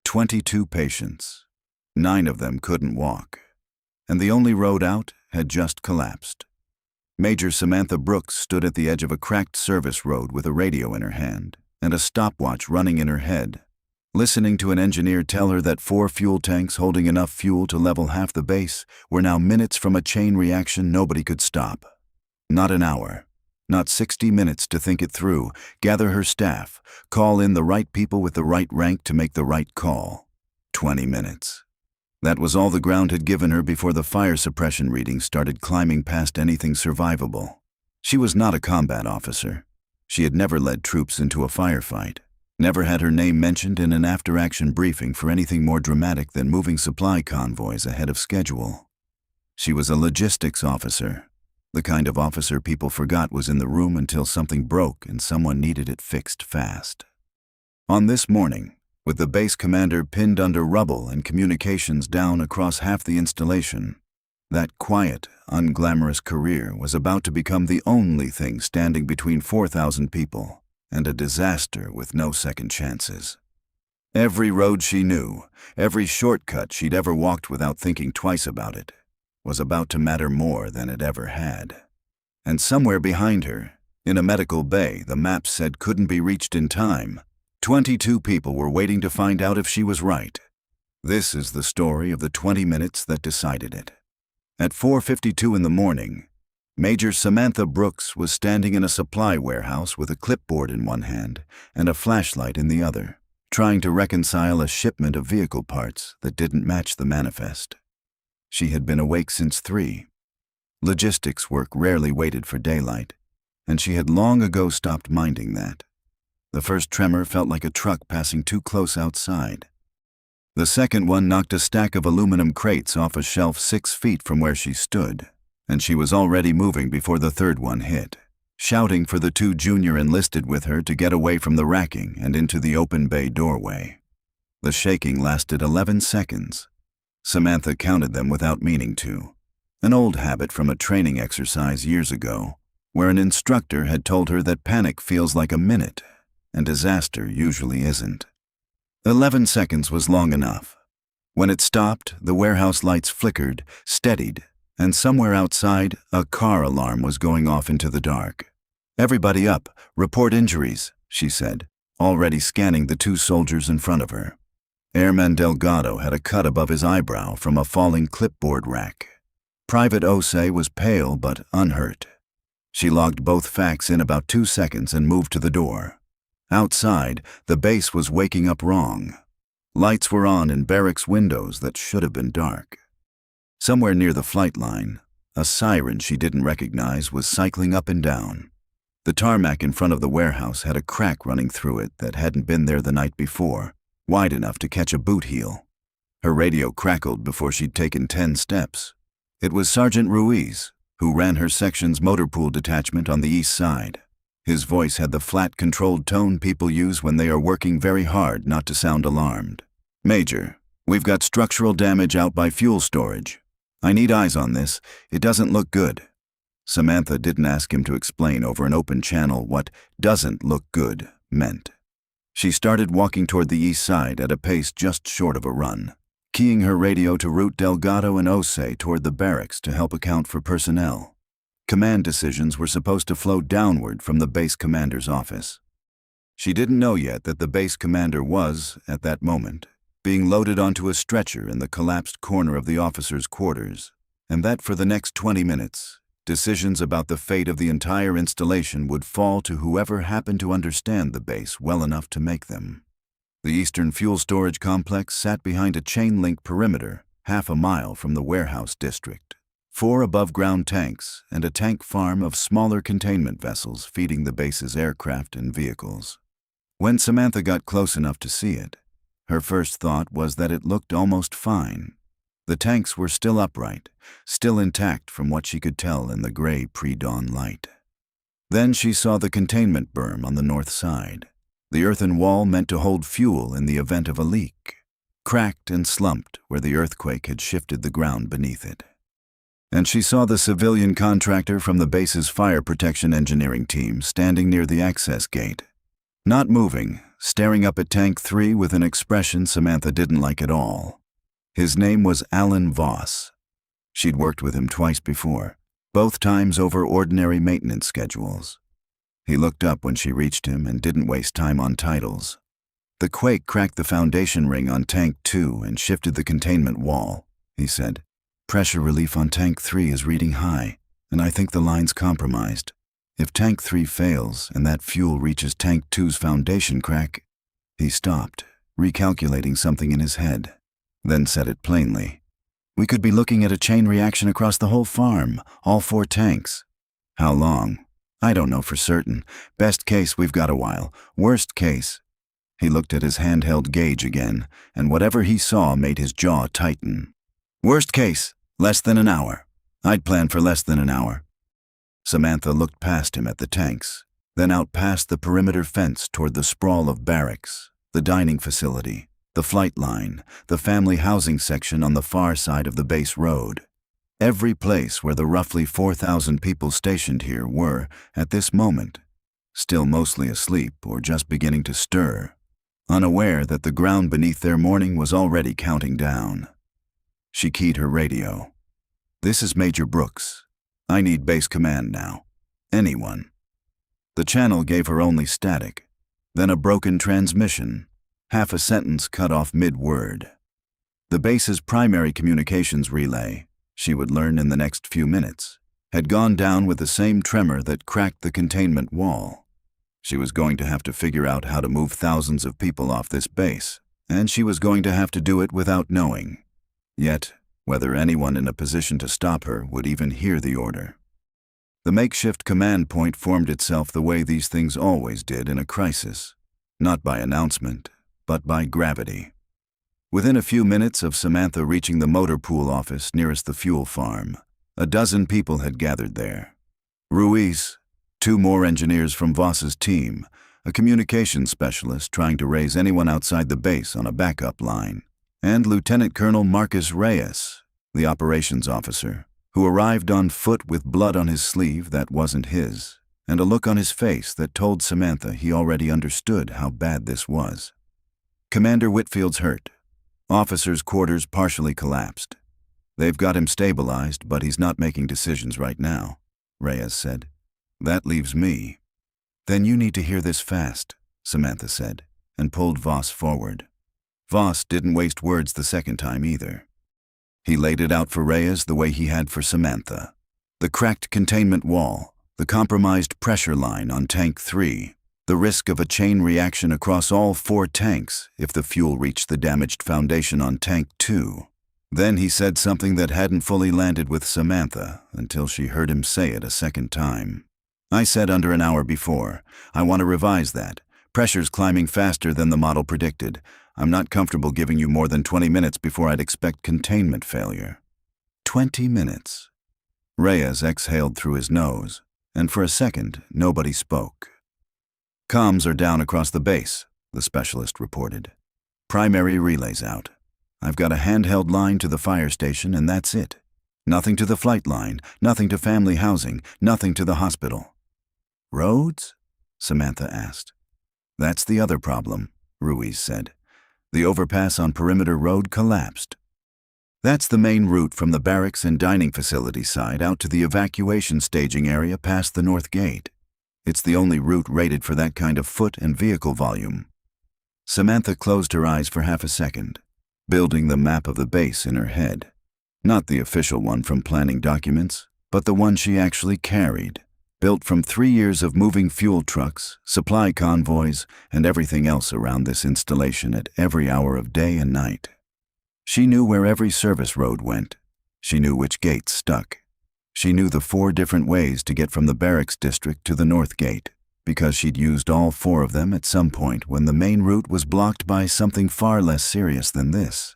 22 patients. 9 of them couldn't walk, and the only road out had just collapsed. Major Samantha Brooks stood at the edge of a cracked service road with a radio in her hand and a stopwatch running in her head, listening to an engineer tell her that 4 fuel tanks holding enough fuel to level half the base were now minutes from a chain reaction nobody could stop. Not an hour, not 60 minutes to think it through, gather her staff, call in the right people with the right rank to make the right call. 20 minutes. That was all the ground had given her before the fire suppression readings started climbing past anything survivable. She was not a combat officer. She had never led troops into a firefight, never had her name mentioned in an after-action briefing for anything more dramatic than moving supply convoys ahead of schedule. She was a logistics officer, the kind of officer people forgot was in the room until something broke and someone needed it fixed fast. On this morning, with the base commander pinned under rubble and communications down across half the installation, that quiet, unglamorous career was about to become the only thing standing between 4,000 people and a disaster with no second chances. Every road she knew, every shortcut she'd ever walked without thinking twice about it, was about to matter more than it ever had. And somewhere behind her, in a medical bay the map said couldn't be reached in time, 22 people were waiting to find out if she was right. This is the story of the 20 minutes that decided it. At 4:52 in the morning, Major Samantha Brooks was standing in a supply warehouse with a clipboard in one hand and a flashlight in the other, trying to reconcile a shipment of vehicle parts that didn't match the manifest. She had been awake since 3. Logistics work rarely waited for daylight, and she had long ago stopped minding that. The first tremor felt like a truck passing too close outside. The second one knocked a stack of aluminum crates off a shelf 6 feet from where she stood, and she was already moving before the third one hit, shouting for the 2 junior enlisted with her to get away from the racking and into the open bay doorway. The shaking lasted 11 seconds. Samantha counted them without meaning to, an old habit from a training exercise years ago, where an instructor had told her that panic feels like a minute, and disaster usually isn't. 11 seconds was long enough. When it stopped, the warehouse lights flickered, steadied, and somewhere outside, a car alarm was going off into the dark. "Everybody up, report injuries," she said, already scanning the 2 soldiers in front of her. Airman Delgado had a cut above his eyebrow from a falling clipboard rack. Private Osei was pale but unhurt. She logged both facts in about 2 seconds and moved to the door. Outside, the base was waking up wrong. Lights were on in barracks windows that should have been dark. Somewhere near the flight line, a siren she didn't recognize was cycling up and down. The tarmac in front of the warehouse had a crack running through it that hadn't been there the night before, wide enough to catch a boot heel. Her radio crackled before she'd taken 10 steps. It was Sergeant Ruiz, who ran her section's motor pool detachment on the east side. His voice had the flat, controlled tone people use when they are working very hard not to sound alarmed. "Major, we've got structural damage out by fuel storage. I need eyes on this. It doesn't look good." Samantha didn't ask him to explain over an open channel what "doesn't look good" meant. She started walking toward the east side at a pace just short of a run, keying her radio to route Delgado and Osei toward the barracks to help account for personnel. Command decisions were supposed to flow downward from the base commander's office. She didn't know yet that the base commander was, at that moment, being loaded onto a stretcher in the collapsed corner of the officers' quarters, and that for the next 20 minutes, decisions about the fate of the entire installation would fall to whoever happened to understand the base well enough to make them. The Eastern Fuel Storage Complex sat behind a chain-link perimeter, half a mile from the warehouse district. 4 above-ground tanks and a tank farm of smaller containment vessels feeding the base's aircraft and vehicles. When Samantha got close enough to see it, her first thought was that it looked almost fine. The tanks were still upright, still intact from what she could tell in the gray pre-dawn light. Then she saw the containment berm on the north side, the earthen wall meant to hold fuel in the event of a leak, cracked and slumped where the earthquake had shifted the ground beneath it. And she saw the civilian contractor from the base's fire protection engineering team standing near the access gate. Not moving, staring up at Tank 3 with an expression Samantha didn't like at all. His name was Alan Voss. She'd worked with him twice before, both times over ordinary maintenance schedules. He looked up when she reached him and didn't waste time on titles. "The quake cracked the foundation ring on Tank 2 and shifted the containment wall," he said. "Pressure relief on Tank 3 is reading high, and I think the line's compromised. If Tank 3 fails and that fuel reaches Tank 2's foundation crack—" He stopped, recalculating something in his head, then said it plainly. "We could be looking at a chain reaction across the whole farm, all 4 tanks. How long? I don't know for certain. Best case, we've got a while. Worst case—" He looked at his handheld gauge again, and whatever he saw made his jaw tighten. "Worst case, less than an hour. I'd plan for less than an hour." Samantha looked past him at the tanks, then out past the perimeter fence toward the sprawl of barracks, the dining facility, the flight line, the family housing section on the far side of the base road. Every place where the roughly 4,000 people stationed here were, at this moment, still mostly asleep or just beginning to stir, unaware that the ground beneath their morning was already counting down. She keyed her radio. "This is Major Brooks. I need base command now. Anyone." The channel gave her only static, then a broken transmission, half a sentence cut off mid-word. The base's primary communications relay, she would learn in the next few minutes, had gone down with the same tremor that cracked the containment wall. She was going to have to figure out how to move thousands of people off this base, and she was going to have to do it without knowing. Yet, whether anyone in a position to stop her would even hear the order. The makeshift command point formed itself the way these things always did in a crisis, not by announcement, but by gravity. Within a few minutes of Samantha reaching the motor pool office nearest the fuel farm, a dozen people had gathered there. Ruiz, 2 more engineers from Voss's team, a communications specialist trying to raise anyone outside the base on a backup line, and Lieutenant Colonel Marcus Reyes, the operations officer, who arrived on foot with blood on his sleeve that wasn't his, and a look on his face that told Samantha he already understood how bad this was. "Commander Whitfield's hurt. Officers' quarters partially collapsed. They've got him stabilized, but he's not making decisions right now," Reyes said. "That leaves me." "Then you need to hear this fast," Samantha said, and pulled Voss forward. Voss didn't waste words the second time either. He laid it out for Reyes the way he had for Samantha. The cracked containment wall, the compromised pressure line on Tank 3, the risk of a chain reaction across all 4 tanks if the fuel reached the damaged foundation on Tank 2. Then he said something that hadn't fully landed with Samantha until she heard him say it a second time. "I said under an hour before. I want to revise that. Pressure's climbing faster than the model predicted. I'm not comfortable giving you more than 20 minutes before I'd expect containment failure." 20 minutes. Reyes exhaled through his nose, and for a second, nobody spoke. "Comms are down across the base," the specialist reported. "Primary relays out. I've got a handheld line to the fire station, and that's it. Nothing to the flight line, nothing to family housing, nothing to the hospital." "Roads?" Samantha asked. "That's the other problem," Ruiz said. "The overpass on Perimeter Road collapsed. That's the main route from the barracks and dining facility side out to the evacuation staging area past the North Gate. It's the only route rated for that kind of foot and vehicle volume." Samantha closed her eyes for half a second, building the map of the base in her head. Not the official one from planning documents, but the one she actually carried, built from 3 years of moving fuel trucks, supply convoys, and everything else around this installation at every hour of day and night. She knew where every service road went. She knew which gates stuck. She knew the 4 different ways to get from the barracks district to the North Gate, because she'd used all 4 of them at some point when the main route was blocked by something far less serious than this.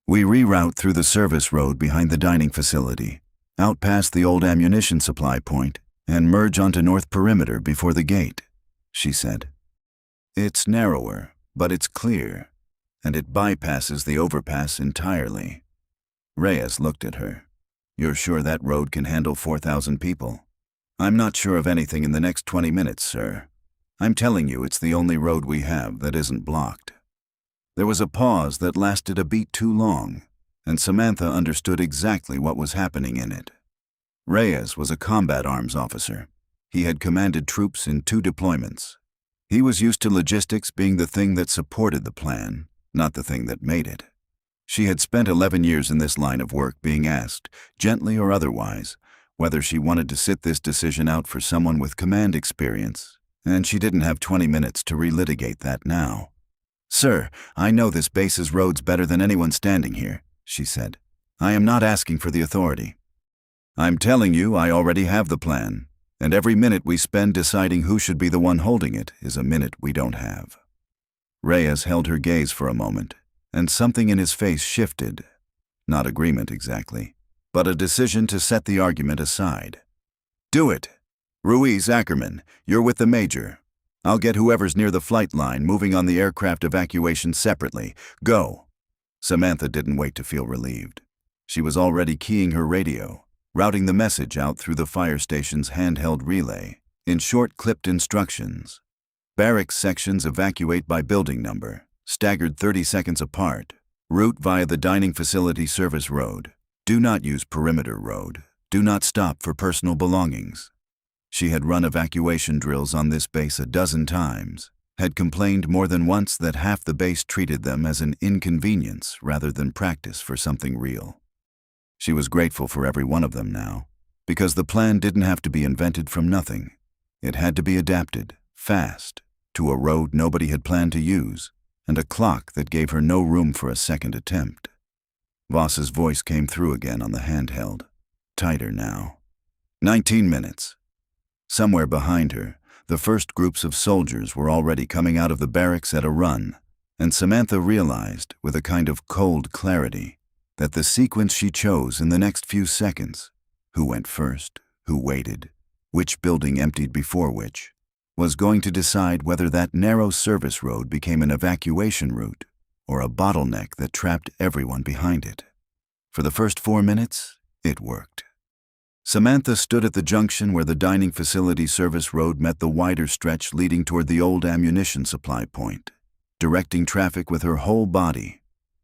"We reroute through the service road behind the dining facility, out past the old ammunition supply point, and merge onto North Perimeter before the gate," she said. "It's narrower, but it's clear, and it bypasses the overpass entirely." Reyes looked at her. "You're sure that road can handle 4,000 people?" "I'm not sure of anything in the next 20 minutes, sir. I'm telling you, it's the only road we have that isn't blocked." There was a pause that lasted a beat too long, and Samantha understood exactly what was happening in it. Reyes was a combat arms officer. He had commanded troops in 2 deployments. He was used to logistics being the thing that supported the plan, not the thing that made it. She had spent 11 years in this line of work being asked, gently or otherwise, whether she wanted to sit this decision out for someone with command experience, and she didn't have 20 minutes to relitigate that now. "Sir, I know this base's roads better than anyone standing here," she said. "I am not asking for the authority. I'm telling you I already have the plan, and every minute we spend deciding who should be the one holding it is a minute we don't have." Reyes held her gaze for a moment, and something in his face shifted. Not agreement exactly, but a decision to set the argument aside. "Do it. Ruiz, Ackerman, you're with the Major. I'll get whoever's near the flight line moving on the aircraft evacuation separately. Go." Samantha didn't wait to feel relieved. She was already keying her radio, routing the message out through the fire station's handheld relay, in short clipped instructions. Barracks sections evacuate by building number, staggered 30 seconds apart. Route via the dining facility service road. Do not use perimeter road. Do not stop for personal belongings. She had run evacuation drills on this base a dozen times, had complained more than once that half the base treated them as an inconvenience rather than practice for something real. She was grateful for every one of them now, because the plan didn't have to be invented from nothing. It had to be adapted, fast, to a road nobody had planned to use, and a clock that gave her no room for a second attempt. Voss's voice came through again on the handheld, tighter now. 19 minutes. Somewhere behind her, the first groups of soldiers were already coming out of the barracks at a run, and Samantha realized, with a kind of cold clarity, that the sequence she chose in the next few seconds, who went first, who waited, which building emptied before which, was going to decide whether that narrow service road became an evacuation route or a bottleneck that trapped everyone behind it. For the first 4 minutes, it worked. Samantha stood at the junction where the dining facility service road met the wider stretch leading toward the old ammunition supply point, directing traffic with her whole body,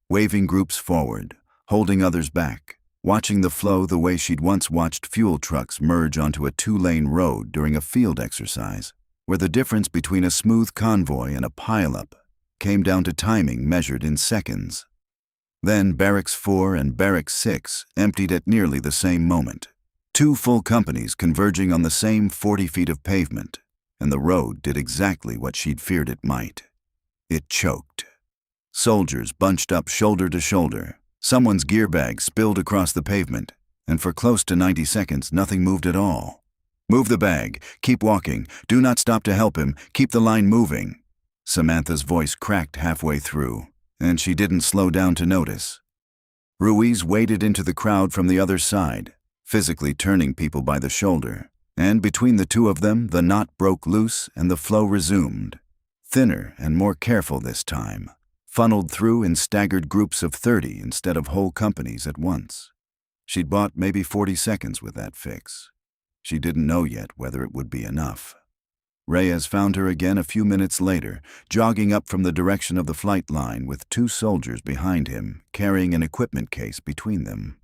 waving groups forward, holding others back, watching the flow the way she'd once watched fuel trucks merge onto a 2-lane road during a field exercise, where the difference between a smooth convoy and a pileup came down to timing measured in seconds. Then Barracks 4 and Barracks 6 emptied at nearly the same moment. 2 full companies converging on the same 40 feet of pavement, and the road did exactly what she'd feared it might. It choked. Soldiers bunched up shoulder to shoulder. Someone's gear bag spilled across the pavement, and for close to 90 seconds nothing moved at all. "Move the bag. Keep walking. Do not stop to help him. Keep the line moving." Samantha's voice cracked halfway through, and she didn't slow down to notice. Ruiz waded into the crowd from the other side, physically turning people by the shoulder, and between the two of them the knot broke loose and the flow resumed, thinner and more careful this time, funneled through in staggered groups of 30 instead of whole companies at once. She'd bought maybe 40 seconds with that fix. She didn't know yet whether it would be enough. Reyes found her again a few minutes later, jogging up from the direction of the flight line with 2 soldiers behind him, carrying an equipment case between them.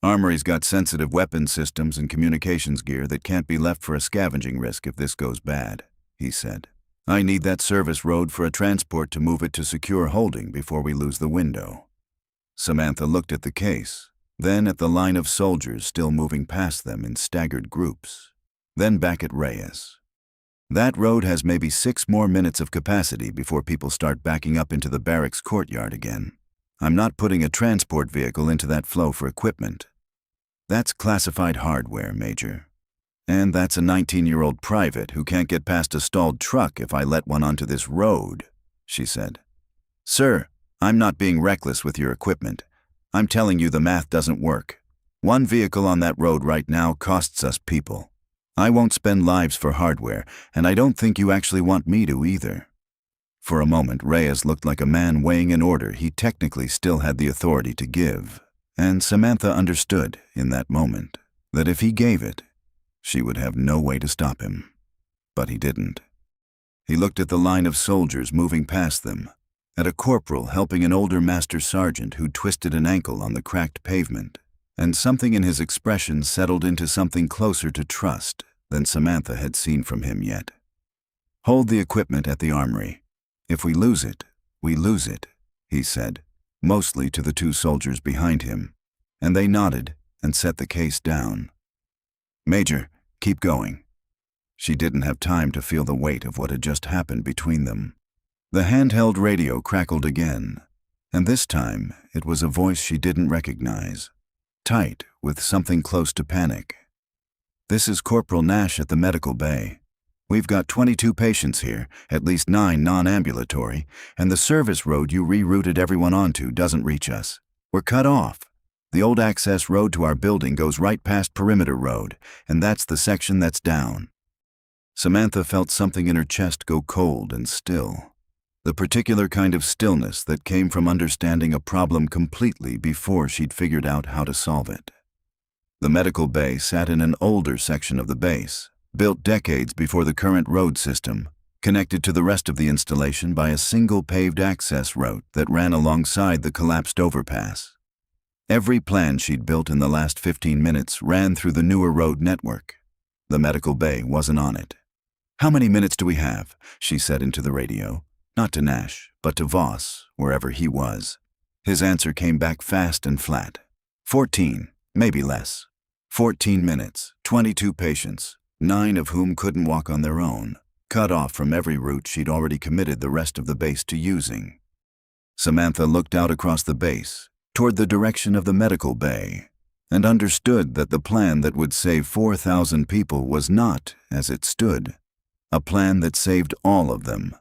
"Armory's got sensitive weapon systems and communications gear that can't be left for a scavenging risk if this goes bad," he said. "I need that service road for a transport to move it to secure holding before we lose the window." Samantha looked at the case, then at the line of soldiers still moving past them in staggered groups, then back at Reyes. "That road has maybe 6 more minutes of capacity before people start backing up into the barracks courtyard again. I'm not putting a transport vehicle into that flow for equipment. That's classified hardware, Major. And that's a 19-year-old private who can't get past a stalled truck if I let one onto this road," she said. "Sir, I'm not being reckless with your equipment. I'm telling you the math doesn't work. 1 vehicle on that road right now costs us people. I won't spend lives for hardware, and I don't think you actually want me to either." For a moment, Reyes looked like a man weighing an order he technically still had the authority to give, and Samantha understood, in that moment, that if he gave it, she would have no way to stop him. But he didn't. He looked at the line of soldiers moving past them, at a corporal helping an older master sergeant who'd twisted an ankle on the cracked pavement, and something in his expression settled into something closer to trust than Samantha had seen from him yet. "Hold the equipment at the armory. If we lose it, we lose it," he said, mostly to the two soldiers behind him, and they nodded and set the case down. "Major, keep going." She didn't have time to feel the weight of what had just happened between them. The handheld radio crackled again, and this time it was a voice she didn't recognize, tight with something close to panic. "This is Corporal Nash at the medical bay. We've got 22 patients here, at least 9 non-ambulatory, and the service road you rerouted everyone onto doesn't reach us. We're cut off. The old access road to our building goes right past Perimeter Road, and that's the section that's down." Samantha felt something in her chest go cold and still, the particular kind of stillness that came from understanding a problem completely before she'd figured out how to solve it. The medical bay sat in an older section of the base, built decades before the current road system, connected to the rest of the installation by a single paved access route that ran alongside the collapsed overpass. Every plan she'd built in the last 15 minutes ran through the newer road network. The medical bay wasn't on it. "How many minutes do we have?" she said into the radio, not to Nash, but to Voss, wherever he was. His answer came back fast and flat. 14, maybe less. 14 minutes, 22 patients, 9 of whom couldn't walk on their own, cut off from every route she'd already committed the rest of the base to using. Samantha looked out across the base, toward the direction of the medical bay, and understood that the plan that would save 4,000 people was not, as it stood, a plan that saved all of them,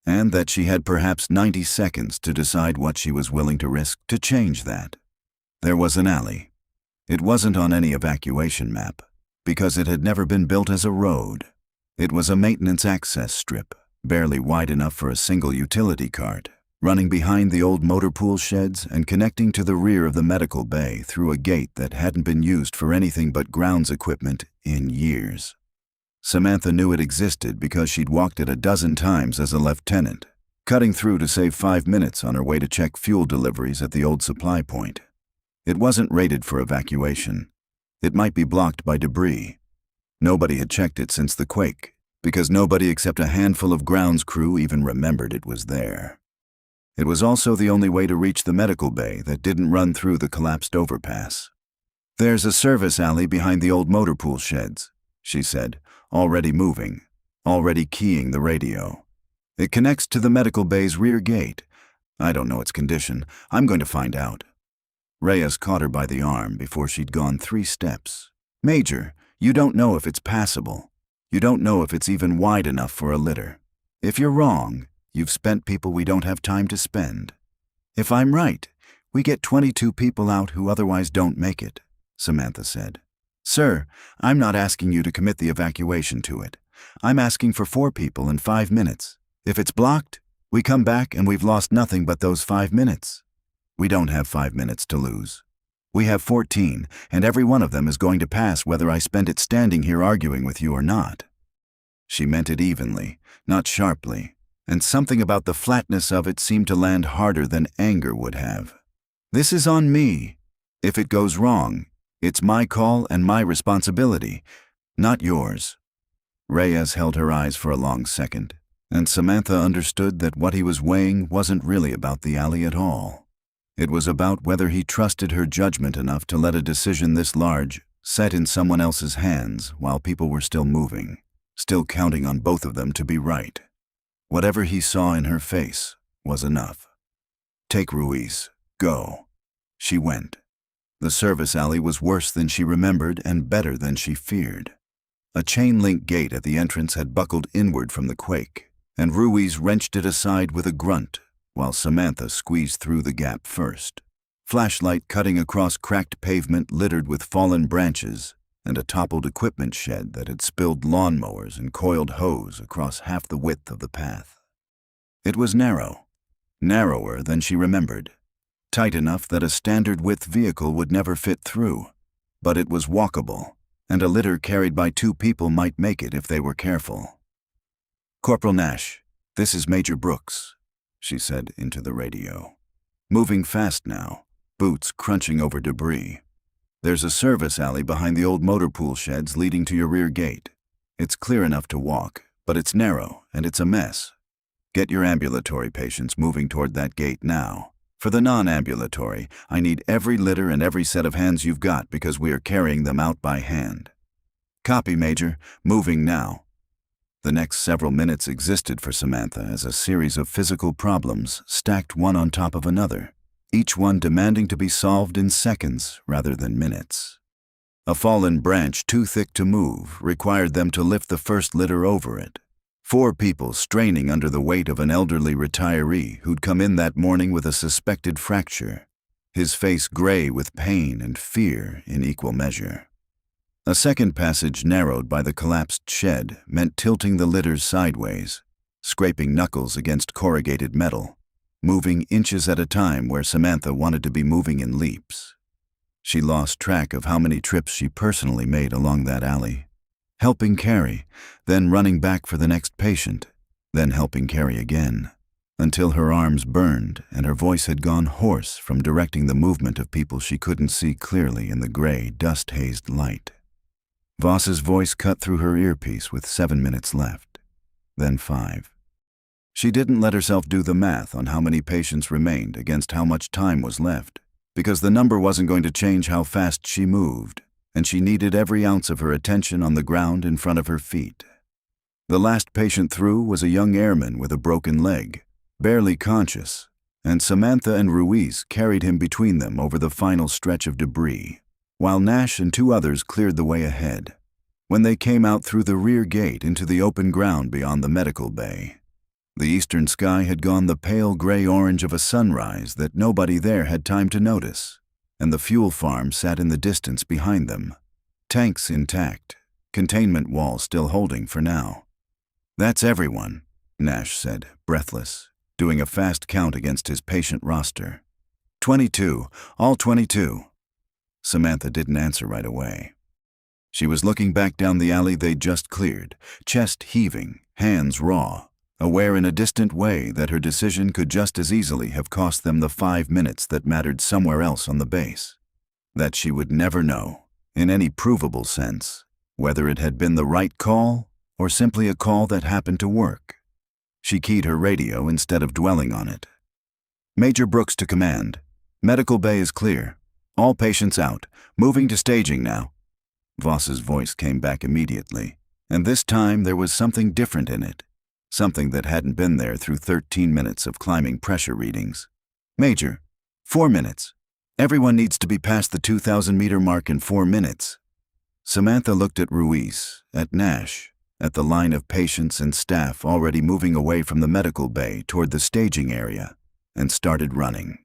and that she had perhaps 90 seconds to decide what she was willing to risk to change that. There was an alley. It wasn't on any evacuation map, because it had never been built as a road. It was a maintenance access strip, barely wide enough for a single utility cart, running behind the old motor pool sheds and connecting to the rear of the medical bay through a gate that hadn't been used for anything but grounds equipment in years. Samantha knew it existed because she'd walked it a dozen times as a lieutenant, cutting through to save 5 minutes on her way to check fuel deliveries at the old supply point. It wasn't rated for evacuation. It might be blocked by debris. Nobody had checked it since the quake, because nobody except a handful of grounds crew even remembered it was there. It was also the only way to reach the medical bay that didn't run through the collapsed overpass. "There's a service alley behind the old motor pool sheds," she said, already moving, already keying the radio. "It connects to the medical bay's rear gate. I don't know its condition. I'm going to find out." Reyes caught her by the arm before she'd gone 3 steps. "Major, you don't know if it's passable. You don't know if it's even wide enough for a litter. If you're wrong, you've spent people we don't have time to spend. If I'm right, we get 22 people out who otherwise don't make it," Samantha said. "Sir, I'm not asking you to commit the evacuation to it. I'm asking for 4 people in 5 minutes. If it's blocked, we come back and we've lost nothing but those 5 minutes. We don't have 5 minutes to lose. We have 14, and every one of them is going to pass whether I spend it standing here arguing with you or not." She meant it evenly, not sharply, and something about the flatness of it seemed to land harder than anger would have. "This is on me. If it goes wrong, it's my call and my responsibility, not yours." Reyes held her eyes for a long second, and Samantha understood that what he was weighing wasn't really about the alley at all. It was about whether he trusted her judgment enough to let a decision this large set in someone else's hands while people were still moving, still counting on both of them to be right. Whatever he saw in her face was enough. "Take Ruiz. Go." She went. The service alley was worse than she remembered and better than she feared. A chain-link gate at the entrance had buckled inward from the quake, and Ruiz wrenched it aside with a grunt, while Samantha squeezed through the gap first. Flashlight cutting across cracked pavement littered with fallen branches and a toppled equipment shed that had spilled lawnmowers and coiled hose across half the width of the path. It was narrow, narrower than she remembered, tight enough that a standard-width vehicle would never fit through, but it was walkable, and a litter carried by 2 people might make it if they were careful. "Corporal Nash, this is Major Brooks," she said into the radio. "Moving fast now, boots crunching over debris. There's a service alley behind the old motor pool sheds leading to your rear gate. It's clear enough to walk, but it's narrow and it's a mess. Get your ambulatory patients moving toward that gate now. For the non-ambulatory, I need every litter and every set of hands you've got because we are carrying them out by hand." "Copy, Major. Moving now." The next several minutes existed for Samantha as a series of physical problems stacked one on top of another, each one demanding to be solved in seconds rather than minutes. A fallen branch too thick to move required them to lift the first litter over it. 4 people straining under the weight of an elderly retiree who'd come in that morning with a suspected fracture, his face gray with pain and fear in equal measure. A second passage narrowed by the collapsed shed meant tilting the litters sideways, scraping knuckles against corrugated metal, moving inches at a time where Samantha wanted to be moving in leaps. She lost track of how many trips she personally made along that alley, helping carry, then running back for the next patient, then helping carry again, until her arms burned and her voice had gone hoarse from directing the movement of people she couldn't see clearly in the gray, dust-hazed light. Voss's voice cut through her earpiece with 7 minutes left, then 5. She didn't let herself do the math on how many patients remained against how much time was left, because the number wasn't going to change how fast she moved, and she needed every ounce of her attention on the ground in front of her feet. The last patient through was a young airman with a broken leg, barely conscious, and Samantha and Ruiz carried him between them over the final stretch of debris, while Nash and 2 others cleared the way ahead. When they came out through the rear gate into the open ground beyond the medical bay, the eastern sky had gone the pale gray-orange of a sunrise that nobody there had time to notice, and the fuel farm sat in the distance behind them, tanks intact, containment wall still holding for now. "That's everyone," Nash said, breathless, doing a fast count against his patient roster. 22, all 22. Samantha didn't answer right away. She was looking back down the alley they'd just cleared, chest heaving, hands raw, aware in a distant way that her decision could just as easily have cost them the 5 minutes that mattered somewhere else on the base. That she would never know, in any provable sense, whether it had been the right call or simply a call that happened to work. She keyed her radio instead of dwelling on it. "Major Brooks to command. Medical bay is clear. All patients out. Moving to staging now." Voss's voice came back immediately, and this time there was something different in it, something that hadn't been there through 13 minutes of climbing pressure readings. "Major, 4 minutes. Everyone needs to be past the 2,000-meter mark in 4 minutes." Samantha looked at Ruiz, at Nash, at the line of patients and staff already moving away from the medical bay toward the staging area, and started running.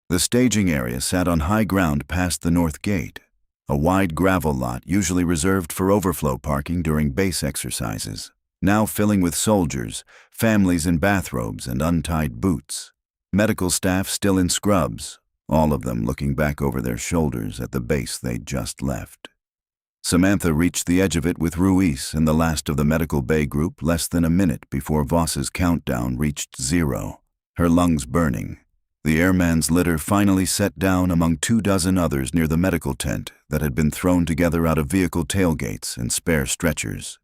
The staging area sat on high ground past the north gate, a wide gravel lot usually reserved for overflow parking during base exercises, now filling with soldiers, families in bathrobes and untied boots, medical staff still in scrubs, all of them looking back over their shoulders at the base they'd just left. Samantha reached the edge of it with Ruiz and the last of the medical bay group less than a minute before Voss's countdown reached 0, her lungs burning. The airman's litter finally set down among 24 others near the medical tent that had been thrown together out of vehicle tailgates and spare stretchers.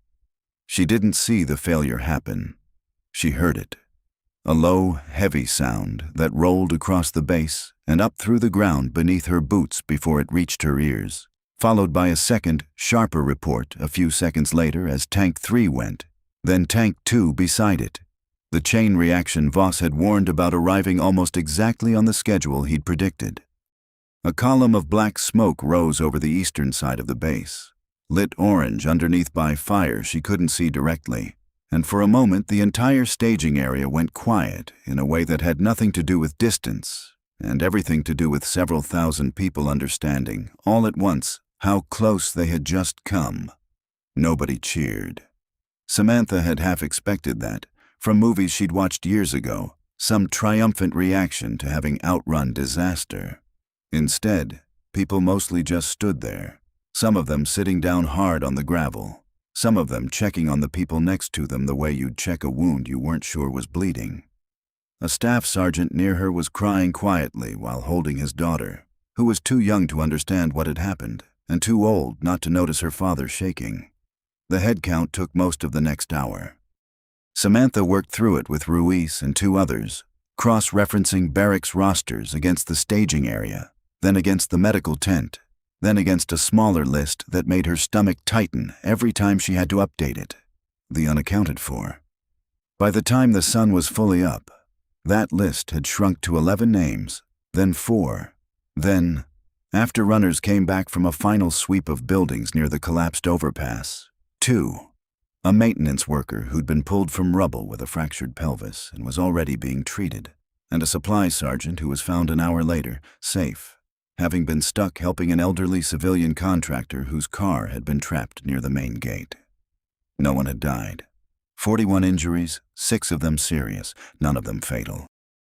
She didn't see the failure happen. She heard it. A low, heavy sound that rolled across the base and up through the ground beneath her boots before it reached her ears, followed by a second, sharper report a few seconds later as Tank 3 went, then Tank 2 beside it. The chain reaction Voss had warned about arriving almost exactly on the schedule he'd predicted. A column of black smoke rose over the eastern side of the base, lit orange underneath by fire she couldn't see directly, and for a moment the entire staging area went quiet in a way that had nothing to do with distance, and everything to do with several thousand people understanding, all at once, how close they had just come. Nobody cheered. Samantha had half expected that, from movies she'd watched years ago, some triumphant reaction to having outrun disaster. Instead, people mostly just stood there, some of them sitting down hard on the gravel, some of them checking on the people next to them the way you'd check a wound you weren't sure was bleeding. A staff sergeant near her was crying quietly while holding his daughter, who was too young to understand what had happened and too old not to notice her father shaking. The head count took most of the next hour. Samantha worked through it with Ruiz and 2 others, cross-referencing barracks rosters against the staging area, then against the medical tent, then against a smaller list that made her stomach tighten every time she had to update it. The unaccounted for. By the time the sun was fully up, that list had shrunk to 11 names, then 4, then, after runners came back from a final sweep of buildings near the collapsed overpass, 2. A maintenance worker who'd been pulled from rubble with a fractured pelvis and was already being treated, and a supply sergeant who was found an hour later, safe, having been stuck helping an elderly civilian contractor whose car had been trapped near the main gate. No one had died. 41 injuries, 6 of them serious, none of them fatal.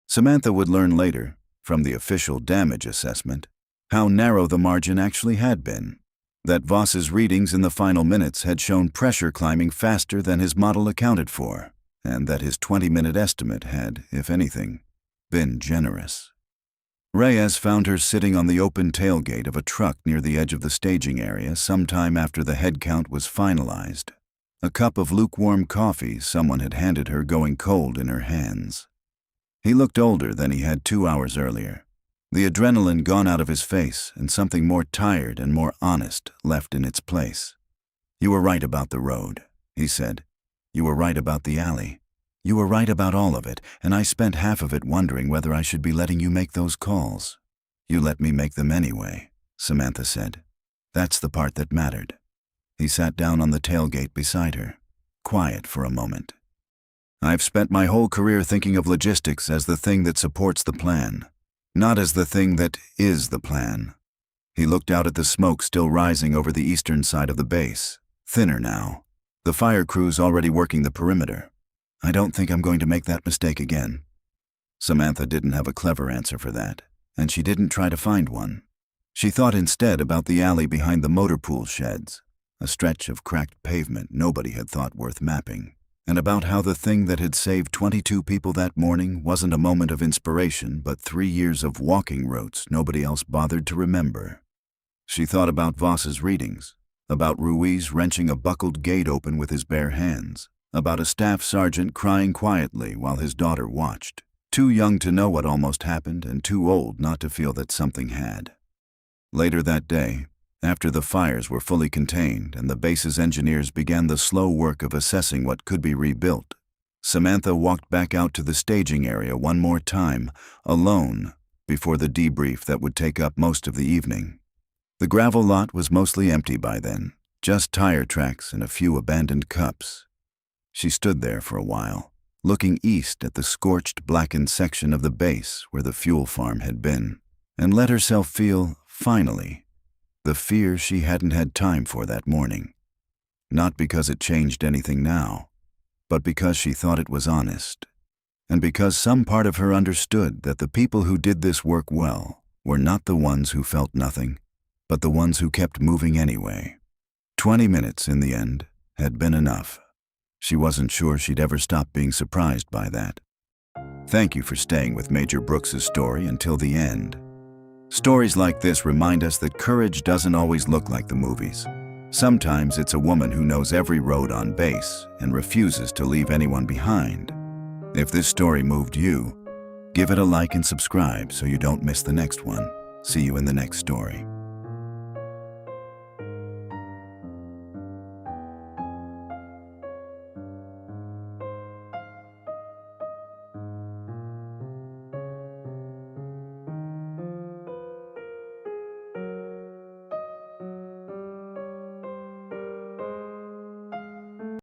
Samantha would learn later, from the official damage assessment, how narrow the margin actually had been. That Voss's readings in the final minutes had shown pressure climbing faster than his model accounted for, and that his 20-minute estimate had, if anything, been generous. Reyes found her sitting on the open tailgate of a truck near the edge of the staging area sometime after the head count was finalized. A cup of lukewarm coffee someone had handed her going cold in her hands. He looked older than he had 2 hours earlier, the adrenaline gone out of his face and something more tired and more honest left in its place. "You were right about the road," he said. "You were right about the alley. You were right about all of it, and I spent half of it wondering whether I should be letting you make those calls. You let me make them anyway," Samantha said. "That's the part that mattered." He sat down on the tailgate beside her, quiet for a moment. "I've spent my whole career thinking of logistics as the thing that supports the plan, not as the thing that is the plan." He looked out at the smoke still rising over the eastern side of the base, thinner now. The fire crews already working the perimeter. "I don't think I'm going to make that mistake again." Samantha didn't have a clever answer for that, and she didn't try to find one. She thought instead about the alley behind the motor pool sheds, a stretch of cracked pavement nobody had thought worth mapping, and about how the thing that had saved 22 people that morning wasn't a moment of inspiration but 3 years of walking routes nobody else bothered to remember. She thought about Voss's readings, about Ruiz wrenching a buckled gate open with his bare hands, about a staff sergeant crying quietly while his daughter watched, too young to know what almost happened and too old not to feel that something had. Later that day, after the fires were fully contained and the base's engineers began the slow work of assessing what could be rebuilt, Samantha walked back out to the staging area one more time, alone, before the debrief that would take up most of the evening. The gravel lot was mostly empty by then, just tire tracks and a few abandoned cups. She stood there for a while, looking east at the scorched, blackened section of the base where the fuel farm had been, and let herself feel, finally, the fear she hadn't had time for that morning. Not because it changed anything now, but because she thought it was honest, and because some part of her understood that the people who did this work well were not the ones who felt nothing, but the ones who kept moving anyway. 20 minutes, in the end, had been enough. She wasn't sure she'd ever stop being surprised by that. Thank you for staying with Major Brooks's story until the end. Stories like this remind us that courage doesn't always look like the movies. Sometimes it's a woman who knows every road on base and refuses to leave anyone behind. If this story moved you, give it a like and subscribe so you don't miss the next one. See you in the next story.